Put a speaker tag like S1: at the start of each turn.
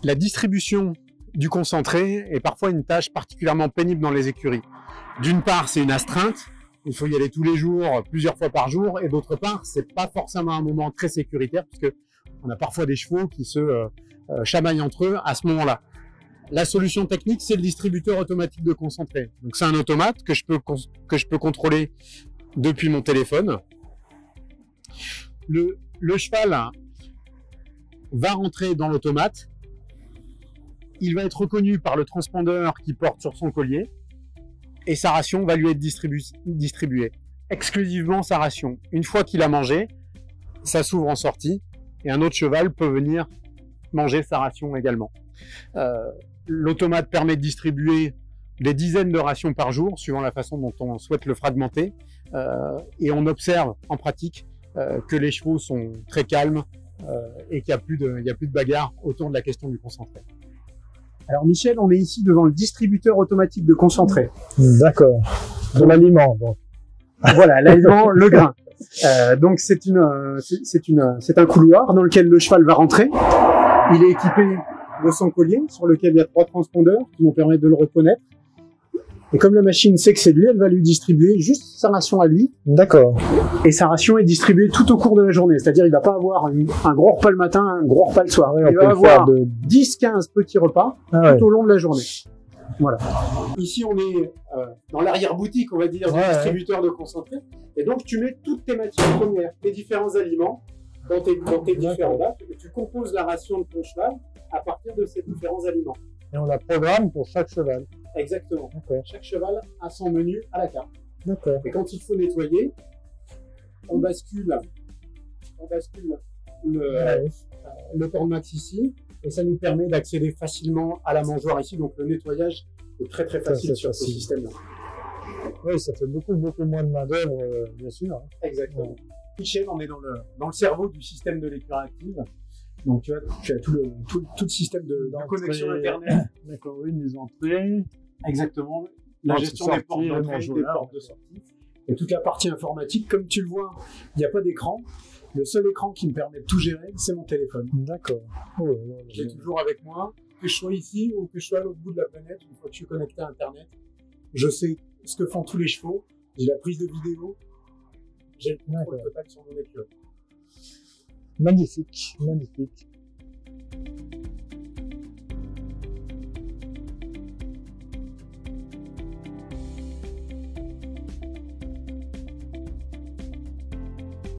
S1: La distribution du concentré est parfois une tâche particulièrement pénible dans les écuries. D'une part, c'est une astreinte, il faut y aller tous les jours, plusieurs fois par jour, et d'autre part, c'est pas forcément un moment très sécuritaire, puisque on a parfois des chevaux qui se chamaillent entre eux à ce moment-là. La solution technique, c'est le distributeur automatique de concentré. Donc c'est un automate que je peux contrôler depuis mon téléphone. Le cheval va rentrer dans l'automate. Il va être reconnu par le transpondeur qui porte sur son collier et sa ration va lui être distribuée. Exclusivement sa ration. Une fois qu'il a mangé, ça s'ouvre en sortie et un autre cheval peut venir manger sa ration également. L'automate permet de distribuer des dizaines de rations par jour, suivant la façon dont on souhaite le fragmenter. Et on observe en pratique que les chevaux sont très calmes et qu'il n'y a plus de bagarre autour de la question du concentré. Alors Michel, on est ici devant le distributeur automatique de concentré.
S2: D'accord. De l'aliment, donc.
S1: Voilà, l'aliment, le grain. Donc c'est un couloir dans lequel le cheval va rentrer. Il est équipé de son collier sur lequel il y a 3 transpondeurs qui vont permettre de le reconnaître. Et comme la machine sait que c'est lui, elle va lui distribuer juste sa ration à lui.
S2: D'accord.
S1: Et sa ration est distribuée tout au cours de la journée. C'est-à-dire il va pas avoir un gros repas le matin, un gros repas le soir.
S2: Oui,
S1: il va avoir 10-15 petits repas tout au long de la journée. Voilà. Ici, on est dans l'arrière-boutique, on va dire, du distributeur de concentré. Et donc, tu mets toutes tes matières premières, tes différents aliments dans tes différents lacs. Et tu composes la ration de ton cheval à partir de ces différents aliments.
S2: Et on la programme pour chaque cheval.
S1: Exactement. Chaque cheval a son menu à la carte.
S2: D'accord.
S1: Et quand il faut nettoyer, on bascule le cornmax ici, et ça nous permet d'accéder facilement à la mangeoire ici. Donc le nettoyage est très très facile sur ce système-là.
S2: Oui, ça fait beaucoup moins de main d'œuvre, bien sûr.
S1: Exactement. Michel, on est dans le cerveau du système de l'écurie active. Donc tu as tout le système de connexion internet.
S2: D'accord, oui, les entrées.
S1: Exactement. La gestion des portes d'entrée, des portes de sortie. Et toute la partie informatique, comme tu le vois, il n'y a pas d'écran. Le seul écran qui me permet de tout gérer, c'est mon téléphone.
S2: D'accord. Oh,
S1: je l'ai toujours avec moi, que je sois ici ou que je sois à l'autre bout de la planète. Une fois que je suis connecté à Internet, je sais ce que font tous les chevaux. J'ai la prise de vidéo. J'ai le contrôle total sur mon écurie.
S2: Magnifique, magnifique.